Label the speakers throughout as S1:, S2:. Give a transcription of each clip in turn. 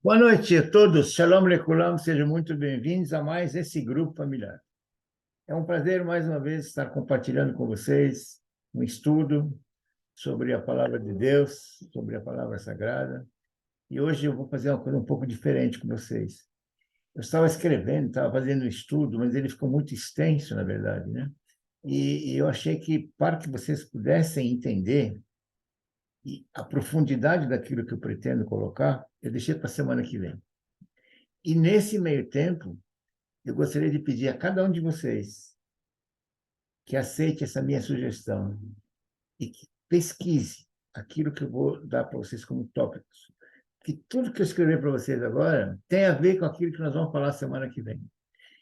S1: Boa noite a todos. Shalom Lekulam, sejam muito bem-vindos a mais esse grupo familiar. É um prazer, mais uma vez, estar compartilhando com vocês um estudo sobre a palavra de Deus, sobre a palavra sagrada. E hoje eu vou fazer uma coisa um pouco diferente com vocês. Eu estava escrevendo, estava fazendo um estudo, mas ele ficou muito extenso, na verdade, né? E eu achei que, para que vocês pudessem entender a profundidade daquilo que eu pretendo colocar, eu deixei para a semana que vem. E nesse meio tempo, eu gostaria de pedir a cada um de vocês que aceite essa minha sugestão e que pesquise aquilo que eu vou dar para vocês como tópicos. Que tudo que eu escrever para vocês agora tem a ver com aquilo que nós vamos falar semana que vem.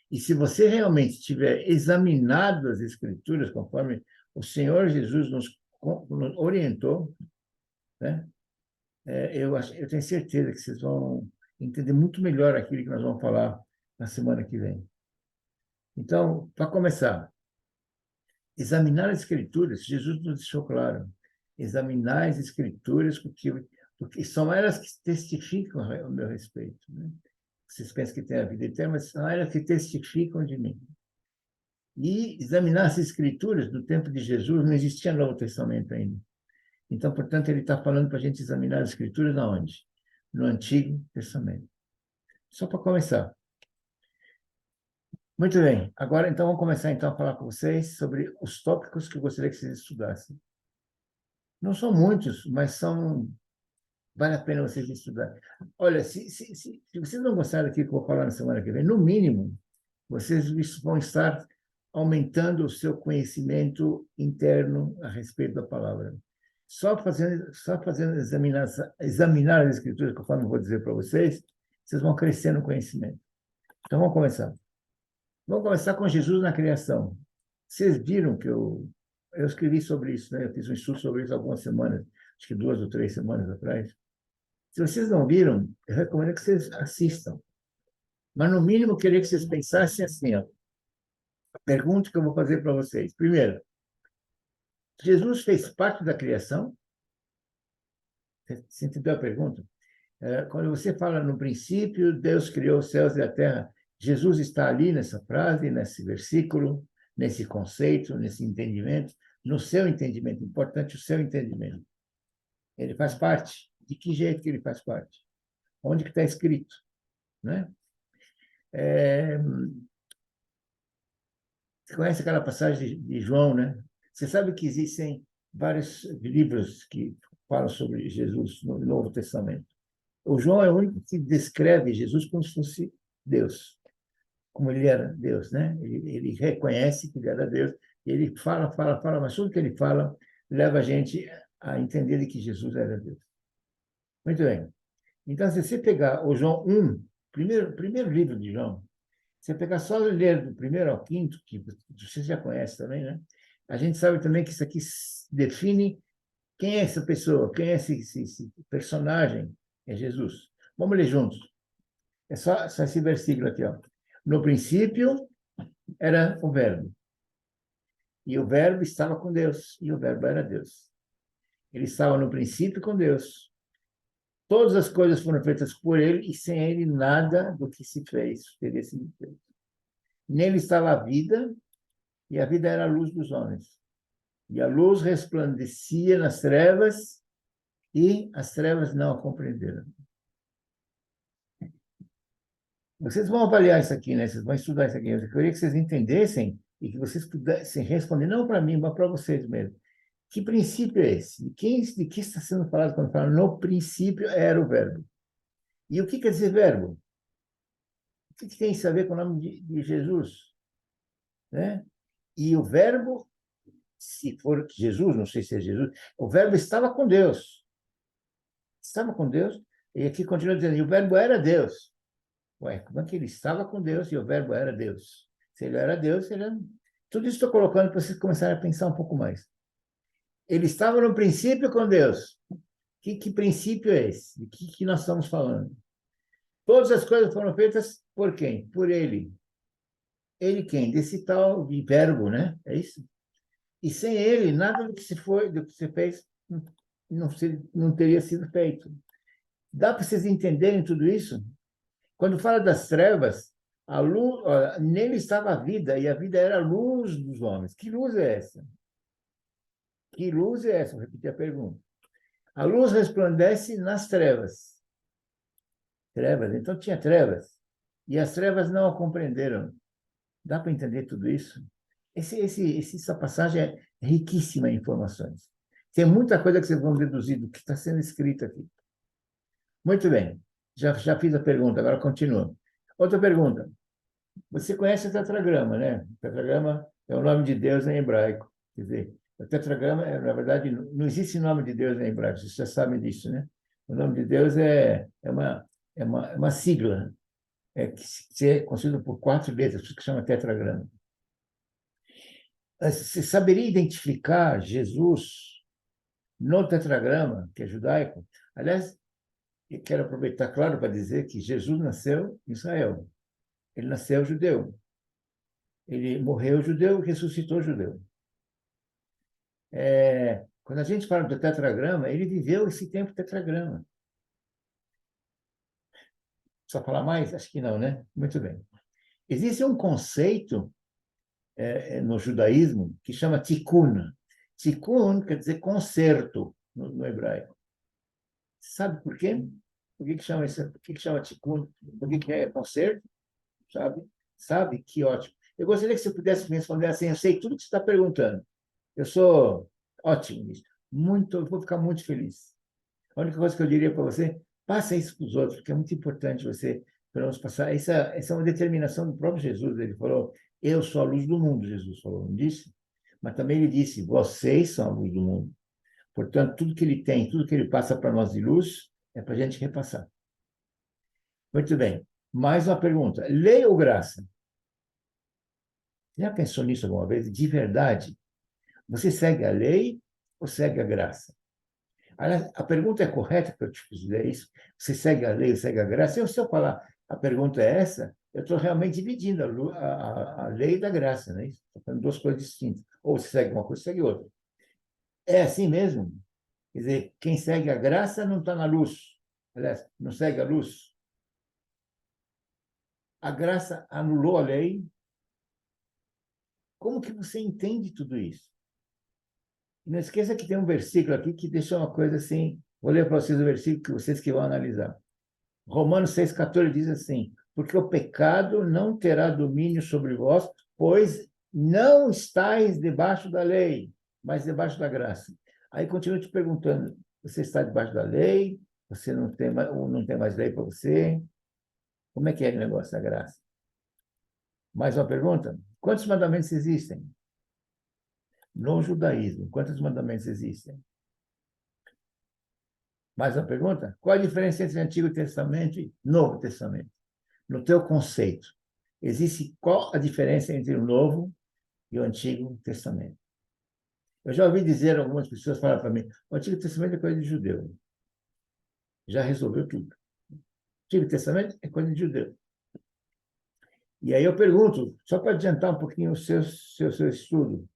S1: E se você realmente tiver examinado as Escrituras, conforme o Senhor Jesus nos orientou, né? Eu tenho certeza que vocês vão entender muito melhor aquilo que nós vamos falar na semana que vem. Então, para começar, examinar as Escrituras, Jesus nos deixou claro, examinar as Escrituras, porque são elas que testificam a meu respeito. Né? Vocês pensam que tem a vida eterna, mas são elas que testificam de mim. E examinar as Escrituras, no tempo de Jesus, não existia Novo Testamento ainda. Então, portanto, ele está falando para a gente examinar as Escrituras aonde? No Antigo Testamento. Só para começar. Muito bem. Agora, então, vamos começar então a falar com vocês sobre os tópicos que eu gostaria que vocês estudassem. Não são muitos, mas vale a pena vocês estudarem. Olha, se vocês não gostarem daquilo que eu vou falar na semana que vem, no mínimo, vocês vão estar aumentando o seu conhecimento interno a respeito da palavra. Só fazendo examinar as Escrituras, conforme eu vou dizer para vocês, vocês vão crescer no conhecimento. Então, vamos começar. Vamos começar com Jesus na criação. Vocês viram que eu escrevi sobre isso, né? Eu fiz um estudo sobre isso algumas semanas, acho que 2 ou 3 semanas atrás. Se vocês não viram, eu recomendo que vocês assistam. Mas, no mínimo, eu queria que vocês pensassem assim, ó. A pergunta que eu vou fazer para vocês. Primeiro, Jesus fez parte da criação? Você entendeu a pergunta? Quando você fala no princípio, Deus criou os céus e a terra, Jesus está ali nessa frase, nesse versículo, nesse conceito, nesse entendimento, no seu entendimento, importante o seu entendimento. Ele faz parte. De que jeito que ele faz parte? Onde que está escrito? Né? Você conhece aquela passagem de João, né? Você sabe que existem vários livros que falam sobre Jesus no Novo Testamento. O João é o único que descreve Jesus como se fosse Deus, como ele era Deus, né? Ele reconhece que ele era Deus, ele fala, mas tudo que ele fala leva a gente a entender que Jesus era Deus. Muito bem. Então, se você pegar o João 1, primeiro livro de João, se você pegar só ler do primeiro ao quinto, que você já conhece também, né? A gente sabe também que isso aqui define quem é essa pessoa, quem é esse personagem, é Jesus. Vamos ler juntos. É só esse versículo aqui, ó. No princípio era o Verbo, e o Verbo estava com Deus, e o Verbo era Deus. Ele estava no princípio com Deus. Todas as coisas foram feitas por ele, e sem ele nada do que se fez teria sido feito. Nele estava a vida, e a vida era a luz dos homens. E a luz resplandecia nas trevas, e as trevas não a compreenderam. Vocês vão avaliar isso aqui, né? Vocês vão estudar isso aqui. Eu queria que vocês entendessem e que vocês pudessem responder, não para mim, mas para vocês mesmo. Que princípio é esse? De que está sendo falado quando fala no princípio era o verbo? E o que quer dizer verbo? O que tem isso a ver com o nome de Jesus? Né? E o verbo, se for Jesus, não sei se é Jesus, o verbo estava com Deus. Estava com Deus, e aqui continua dizendo, e o verbo era Deus. Ué, como é que ele estava com Deus e o verbo era Deus? Se ele era Deus, ele era... Tudo isso estou colocando para vocês começarem a pensar um pouco mais. Ele estava no princípio com Deus. Que princípio é esse? De que nós estamos falando? Todas as coisas foram feitas por quem? Por ele. Ele quem? Desse tal de verbo, né? É isso? E sem ele, nada do que se fez, não teria sido feito. Dá para vocês entenderem tudo isso? Quando fala das trevas, a luz, nele estava a vida, e a vida era a luz dos homens. Que luz é essa? Que luz é essa? Vou repetir a pergunta. A luz resplandece nas trevas. Trevas, então tinha trevas. E as trevas não a compreenderam. Dá para entender tudo isso? Essa passagem é riquíssima em informações. Tem muita coisa que vocês vão deduzir do que está sendo escrito aqui. Muito bem. Já fiz a pergunta, agora continua. Outra pergunta. Você conhece o tetragrama, né? O tetragrama é o nome de Deus em hebraico. Quer dizer, o tetragrama, na verdade, não existe nome de Deus em hebraico, vocês já sabem disso, né? O nome de Deus é uma sigla, que é constituída por 4 letras, por isso que chama tetragrama. Você saberia identificar Jesus no tetragrama, que é judaico? Aliás, eu quero aproveitar, claro, para dizer que Jesus nasceu em Israel. Ele nasceu judeu. Ele morreu judeu e ressuscitou judeu. Quando a gente fala do tetragrama, ele viveu esse tempo tetragrama. Precisa falar mais? Acho que não, né? Muito bem. Existe um conceito no judaísmo que chama tikkun. Tikkun quer dizer conserto no hebraico. Sabe por quê? Por que chama tikkun? Por que é conserto? Sabe? Sabe? Que ótimo. Eu gostaria que você pudesse me responder assim, eu sei tudo que você está perguntando. Eu sou ótimo nisso. Eu vou ficar muito feliz. A única coisa que eu diria para você, passa isso para os outros, porque é muito importante você, para nós passar. Essa é uma determinação do próprio Jesus. Ele falou, eu sou a luz do mundo, Jesus falou, não disse? Mas também ele disse, vocês são a luz do mundo. Portanto, tudo que ele tem, tudo que ele passa para nós de luz, é para a gente repassar. Muito bem. Mais uma pergunta. Lei ou graça? Já pensou nisso alguma vez? De verdade, você segue a lei ou segue a graça? Aliás, a pergunta é correta que eu te fizer isso. Você segue a lei ou segue a graça? Se eu falar a pergunta é essa, eu estou realmente dividindo a lei da graça, né? Estou falando 2 coisas distintas. Ou você segue uma coisa, segue outra. É assim mesmo? Quer dizer, quem segue a graça não está na luz. Aliás, não segue a luz. A graça anulou a lei. Como que você entende tudo isso? Não esqueça que tem um versículo aqui que deixa uma coisa assim. Vou ler para vocês o versículo que vocês que vão analisar. Romanos 6,14 diz assim: porque o pecado não terá domínio sobre vós, pois não estáis debaixo da lei, mas debaixo da graça. Aí continua te perguntando: você está debaixo da lei? Você não tem mais lei para você? Como é que é o negócio da graça? Mais uma pergunta? Quantos mandamentos existem? No judaísmo, quantos mandamentos existem? Mais uma pergunta? Qual a diferença entre Antigo Testamento e Novo Testamento? No teu conceito, existe qual a diferença entre o Novo e o Antigo Testamento? Eu já ouvi dizer, algumas pessoas falar para mim, o Antigo Testamento é coisa de judeu. Já resolveu tudo. O Antigo Testamento é coisa de judeu. E aí eu pergunto, só para adiantar um pouquinho o seu estudo,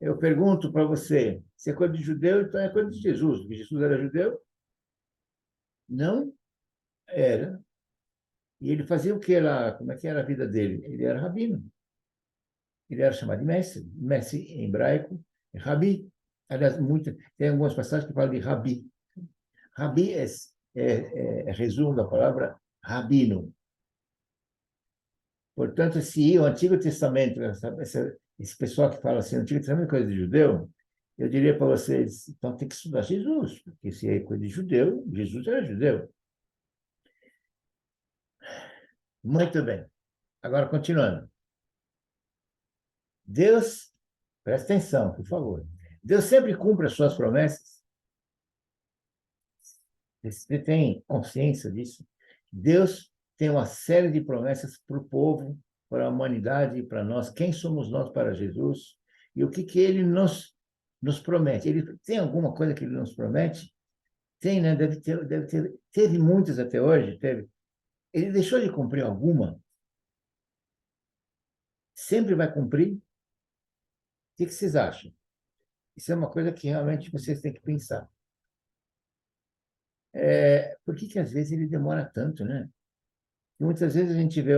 S1: eu pergunto para você, se é coisa de judeu, então é coisa de Jesus, porque Jesus era judeu? Não era. E ele fazia o que lá? Como é que era a vida dele? Ele era rabino. Ele era chamado de mestre. Mestre em hebraico é rabi. Aliás, tem algumas passagens que falam de rabi. Rabi é resumo da palavra rabino. Portanto, se o Antigo Testamento, esse pessoal que fala assim, o Antigo Testamento é coisa de judeu, eu diria para vocês, então tem que estudar Jesus, porque se é coisa de judeu, Jesus era judeu. Muito bem. Agora, continuando. Deus, presta atenção, por favor. Deus sempre cumpre as suas promessas. Você tem consciência disso? Deus tem uma série de promessas para o povo, para a humanidade e para nós. Quem somos nós para Jesus? E o que ele nos promete? Ele tem alguma coisa que ele nos promete? Tem, né? Deve ter. Teve muitas até hoje, teve. Ele deixou de cumprir alguma? Sempre vai cumprir? O que vocês acham? Isso é uma coisa que realmente vocês têm que pensar. Por que às vezes ele demora tanto, né? E muitas vezes a gente vê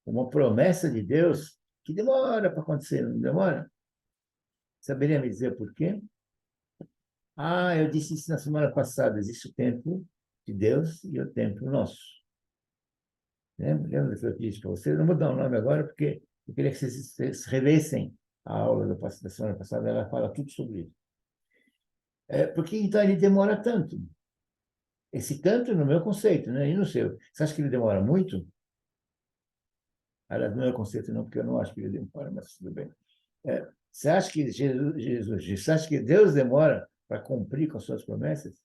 S1: uma promessa de Deus que demora para acontecer, não demora? Saberia me dizer por quê? Ah, eu disse isso na semana passada. Existe o tempo de Deus e o tempo nosso. Lembra que eu disse para vocês? Não vou dar o nome agora, porque eu queria que vocês revessem a aula da semana passada. Ela fala tudo sobre isso. Porque então ele demora tanto. Esse tanto no meu conceito, né? E no seu. Você acha que ele demora muito? Aliás, no meu conceito não, porque eu não acho que ele demora, mas tudo bem. Você acha que você acha que Deus demora para cumprir com as suas promessas?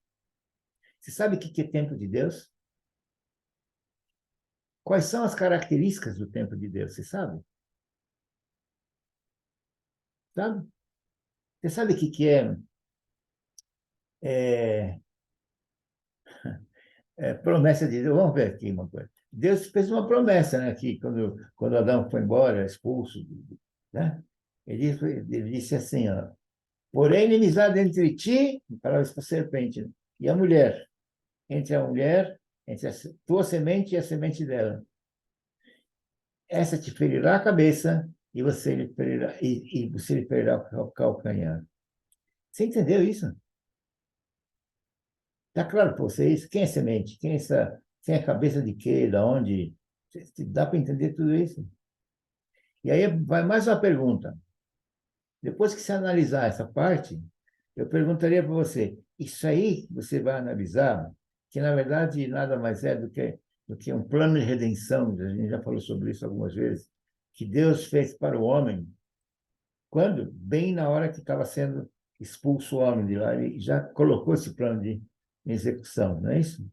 S1: Você sabe o que é tempo de Deus? Quais são as características do tempo de Deus? Você sabe? Sabe? Você sabe o que é, promessa de Deus? Vamos ver aqui uma coisa. Deus fez uma promessa, né? Aqui, quando Adão foi embora, expulso, né? Ele disse assim, ó, porém, inimizade entre ti, para a serpente, né? E a mulher, entre a tua semente e a semente dela. Essa te ferirá a cabeça e você lhe ferirá o calcanhar. Você entendeu isso? Está claro para vocês? Quem é semente? Quem é cabeça de quê? Da onde? Dá para entender tudo isso? E aí vai mais uma pergunta. Depois que você analisar essa parte, eu perguntaria para você: isso aí que você vai analisar, que na verdade nada mais é do que um plano de redenção, a gente já falou sobre isso algumas vezes, que Deus fez para o homem, quando? Bem na hora que estava sendo expulso o homem de lá, ele já colocou esse plano de execução, não é isso?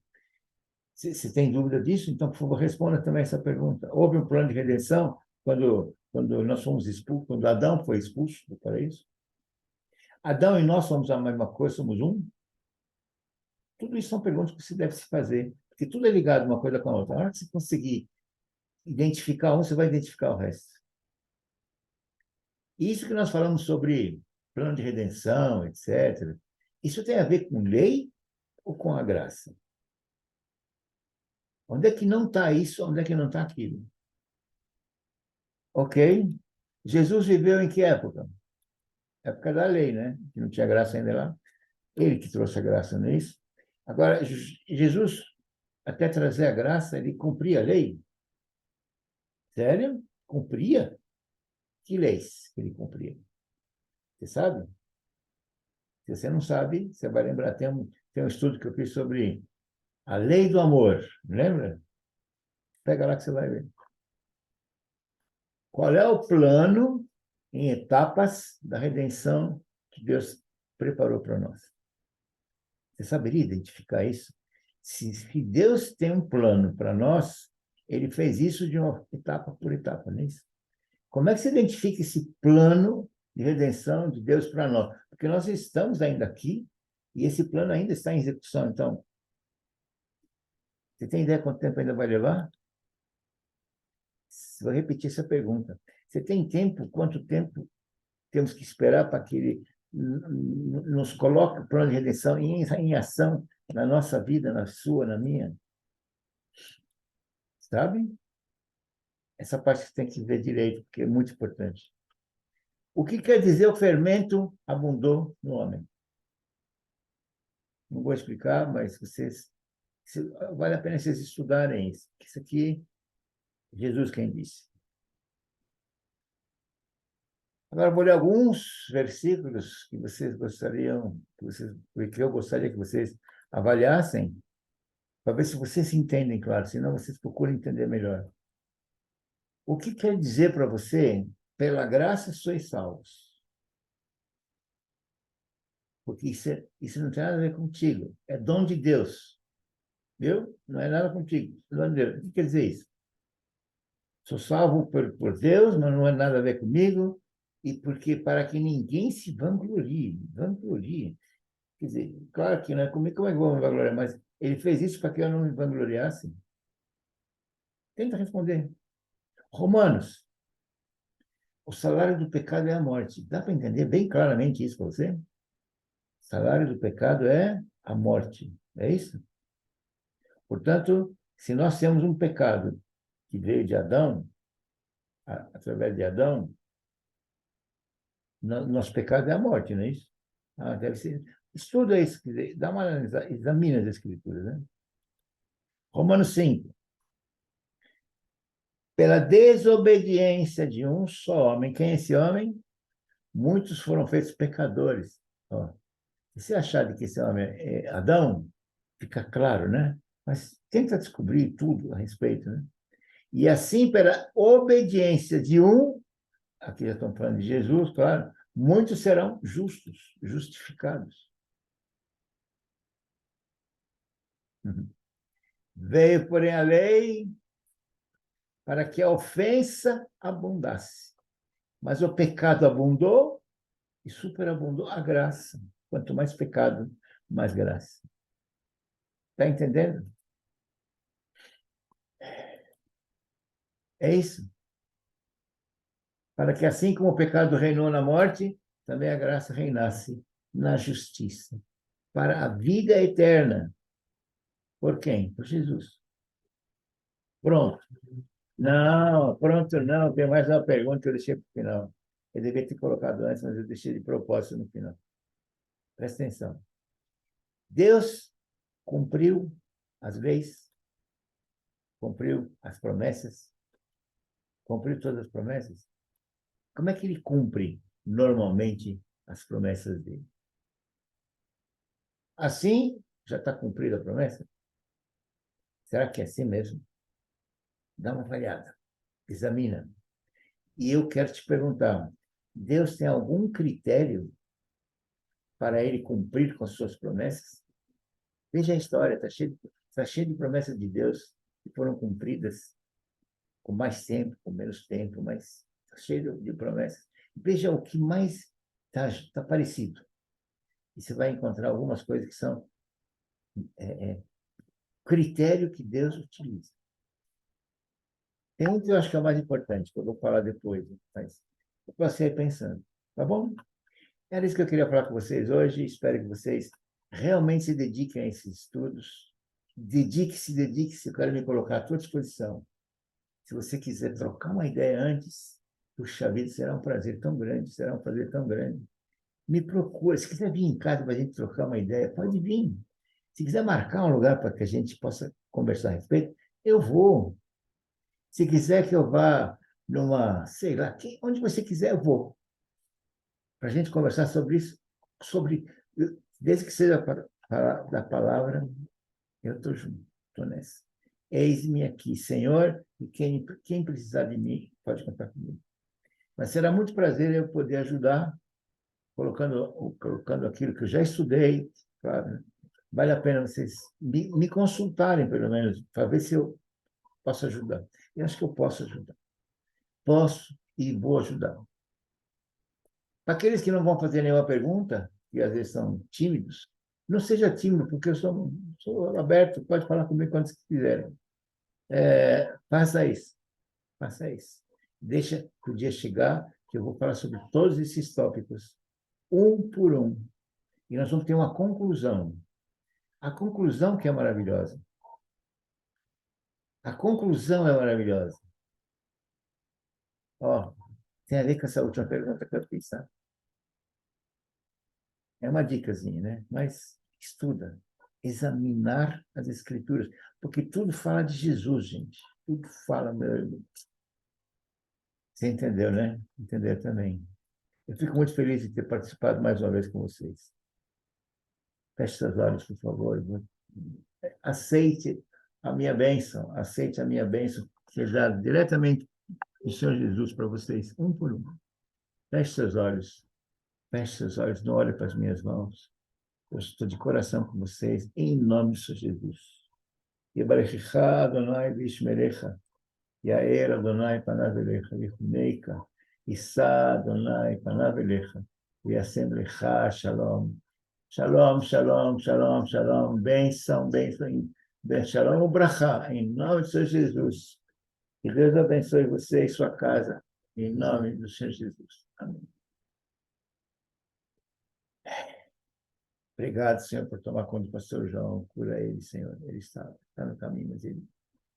S1: Se tem dúvida disso, então, por favor, responda também essa pergunta. Houve um plano de redenção quando nós fomos expulsos, quando Adão foi expulso do paraíso? Adão e nós somos a mesma coisa, somos um? Tudo isso são perguntas que se deve se fazer, porque tudo é ligado uma coisa com a outra. Na hora que você conseguir identificar um, você vai identificar o resto. E isso que nós falamos sobre plano de redenção, etc., isso tem a ver com lei ou com a graça? Onde é que não está isso? Onde é que não está aquilo? Ok? Jesus viveu em que época? Época da lei, né? Que não tinha graça ainda lá. Ele que trouxe a graça, não é isso? Agora, Jesus, até trazer a graça, ele cumpria a lei. Sério? Cumpria? Que leis que ele cumpria? Você sabe? Se você não sabe, você vai lembrar. Tem um estudo que eu fiz sobre a lei do amor. Lembra? Pega lá que você vai ver. Qual é o plano em etapas da redenção que Deus preparou para nós? Você saberia identificar isso? Se Deus tem um plano para nós, ele fez isso de uma etapa por etapa, não é isso? Como é que se identifica esse plano de redenção de Deus para nós? Porque nós estamos ainda aqui e esse plano ainda está em execução. Então, você tem ideia quanto tempo ainda vai levar? Vou repetir essa pergunta. Você tem tempo? Quanto tempo temos que esperar para que ele nos coloque o plano de redenção em ação na nossa vida, na sua, na minha? Sabe? Essa parte você tem que ver direito, porque é muito importante. O que quer dizer o fermento abundou no homem? Não vou explicar, mas vale a pena vocês estudarem isso. Isso aqui, Jesus quem disse. Agora, vou ler alguns versículos que vocês gostariam, que eu gostaria que vocês avaliassem, para ver se vocês se entendem, claro, senão vocês procuram entender melhor. O que quer dizer para você, pela graça sois salvos? Porque isso não tem nada a ver contigo, é dom de Deus, viu? Não é nada contigo, é dom de Deus. O que quer dizer isso? Sou salvo por Deus, mas não é nada a ver comigo, e porque para que ninguém se vanglorie, vanglorie. Quer dizer, claro que não é comigo, como é que eu vou me vangloriar? Mas ele fez isso para que eu não me vangloriasse. Tenta responder. Romanos, o salário do pecado é a morte. Dá para entender bem claramente isso para você? O salário do pecado é a morte. É isso? Portanto, se nós temos um pecado que veio de Adão, através de Adão, nosso pecado é a morte, não é isso? Deve ser. Estuda isso, dá uma analisada, examina as Escrituras. Né? Romanos 5. Pela desobediência de um só homem. Quem é esse homem? Muitos foram feitos pecadores. Ó, se você achar que esse homem é Adão, fica claro, né? Mas tenta descobrir tudo a respeito, né? E assim, pela obediência de um, aqui já estamos falando de Jesus, claro, muitos serão justos, justificados. Uhum. Veio, porém, a lei para que a ofensa abundasse. Mas o pecado abundou e superabundou a graça. Quanto mais pecado, mais graça. Está entendendo? É isso. Para que assim como o pecado reinou na morte, também a graça reinasse na justiça. Para a vida eterna. Por quem? Por Jesus. Pronto. Não, pronto não. Tem mais uma pergunta que eu deixei para o final. Eu devia ter colocado antes, mas eu deixei de propósito no final. Presta atenção. Deus cumpriu as leis, cumpriu as promessas, cumpriu todas as promessas. Como é que ele cumpre normalmente as promessas dele? Assim, já está cumprida a promessa? Será que é assim mesmo? Dá uma avaliada, examina. E eu quero te perguntar, Deus tem algum critério para ele cumprir com as suas promessas? Veja a história, tá cheio de promessas de Deus que foram cumpridas com mais tempo, com menos tempo, mas está cheio de promessas. Veja o que mais está parecido. E você vai encontrar algumas coisas que são critério que Deus utiliza. Tem um que eu acho que é o mais importante, que eu vou falar depois, mas eu passei pensando, tá bom? Era isso que eu queria falar com vocês hoje. Espero que vocês realmente se dediquem a esses estudos. Dedique-se. Eu quero me colocar à tua disposição. Se você quiser trocar uma ideia antes, puxa vida, será um prazer tão grande, será um prazer tão grande. Me procura. Se quiser vir em casa para a gente trocar uma ideia, pode vir. Se quiser marcar um lugar para que a gente possa conversar a respeito, eu vou. Se quiser que eu vá numa, sei lá, onde você quiser, eu vou. Para a gente conversar sobre isso, desde que seja da palavra, eu estou junto, estou nessa. Eis-me aqui, Senhor, e quem precisar de mim, pode contar comigo. Mas será muito prazer eu poder ajudar, colocando aquilo que eu já estudei, claro. Vale a pena vocês me consultarem, pelo menos, para ver se eu posso ajudar. Eu acho que eu posso ajudar. Posso e vou ajudar. Para aqueles que não vão fazer nenhuma pergunta, e às vezes são tímidos, não seja tímido, porque eu sou aberto, pode falar comigo quando quiser. Faça isso. Faça isso. Deixa o dia chegar, que eu vou falar sobre todos esses tópicos, um por um. E nós vamos ter uma conclusão. A conclusão que é maravilhosa. A conclusão é maravilhosa. Ó, tem a ver com essa última pergunta que eu fiz, tá? É uma dicasinha, né? Mas estuda, examinar as escrituras, porque tudo fala de Jesus, gente. Tudo fala, meu. Você entendeu, né? Entendeu também. Eu fico muito feliz de ter participado mais uma vez com vocês. Feche seus olhos, por favor. Aceite a minha bênção, aceite a minha bênção, que é dada diretamente do Senhor Jesus para vocês, um por um. Feche seus olhos. Feche seus olhos, não olhe para as minhas mãos. Eu estou de coração com vocês, em nome de Jesus. Yebarechicha Adonai vishmerecha, Yair Adonai panav elecha, Yichuneika, Issa Adonai panav elecha, Yasem lecha shalom. Shalom, shalom, shalom, shalom. Bênção, bênção. Shalom ubrachá, em nome do Senhor Jesus. Que Deus abençoe você e sua casa, em nome do Senhor Jesus. Amém. Obrigado, Senhor, por tomar conta do pastor João. Cura ele, Senhor. Ele está no caminho, mas ele...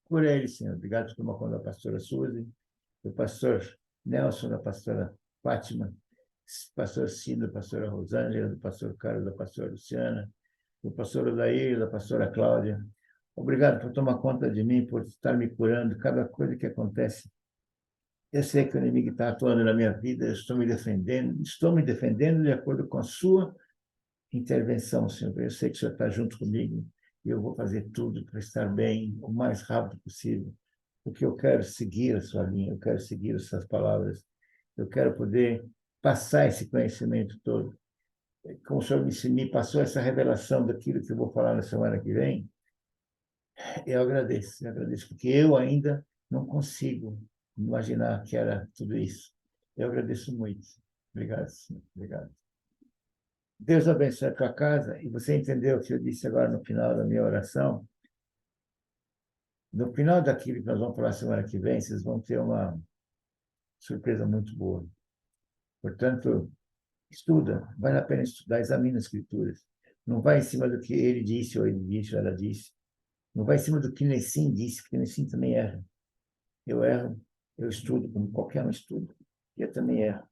S1: Cura ele, Senhor. Obrigado por tomar conta da pastora Suzy, do pastor Nelson, da pastora Fátima, do pastor Cida, da pastora Rosângela, do pastor Carlos, da pastora Luciana, do pastor Odair, da pastora Cláudia. Obrigado por tomar conta de mim, por estar me curando. Cada coisa que acontece, eu sei que o inimigo está atuando na minha vida, eu estou me defendendo de acordo com a sua intervenção, Senhor. Eu sei que o Senhor está junto comigo e eu vou fazer tudo para estar bem o mais rápido possível, porque eu quero seguir a sua linha, eu quero seguir as suas palavras, eu quero poder passar esse conhecimento todo. Como o Senhor me passou essa revelação daquilo que eu vou falar na semana que vem, eu agradeço, porque eu ainda não consigo imaginar que era tudo isso. Eu agradeço muito. Obrigado, Senhor. Obrigado. Deus abençoe a tua casa. E você entendeu o que eu disse agora no final da minha oração? No final daquilo que nós vamos falar semana que vem, vocês vão ter uma surpresa muito boa. Portanto, estuda, vale a pena estudar, examina as escrituras. Não vai em cima do que ele disse, ou ele disse, ou ela disse. Não vai em cima do que Nessim disse, porque Nessim também erra. Eu erro, eu estudo como qualquer um estuda. Eu também erro.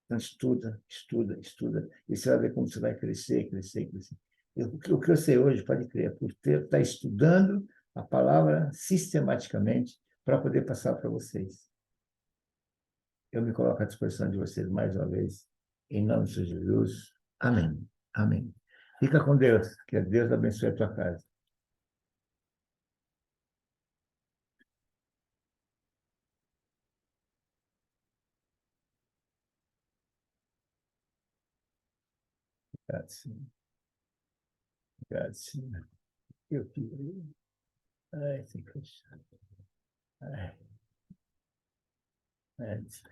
S1: Então, estuda, estuda, estuda. E você vai ver como você vai crescer, crescer, crescer. O que eu sei hoje, pode crer, é por estar estudando a palavra sistematicamente para poder passar para vocês. Eu me coloco à disposição de vocês mais uma vez, em nome de Jesus. Amém. Amém. Fica com Deus, que Deus abençoe a tua casa. Graças, graças. Eu fico. Ai, sem fechar. Ai, ai.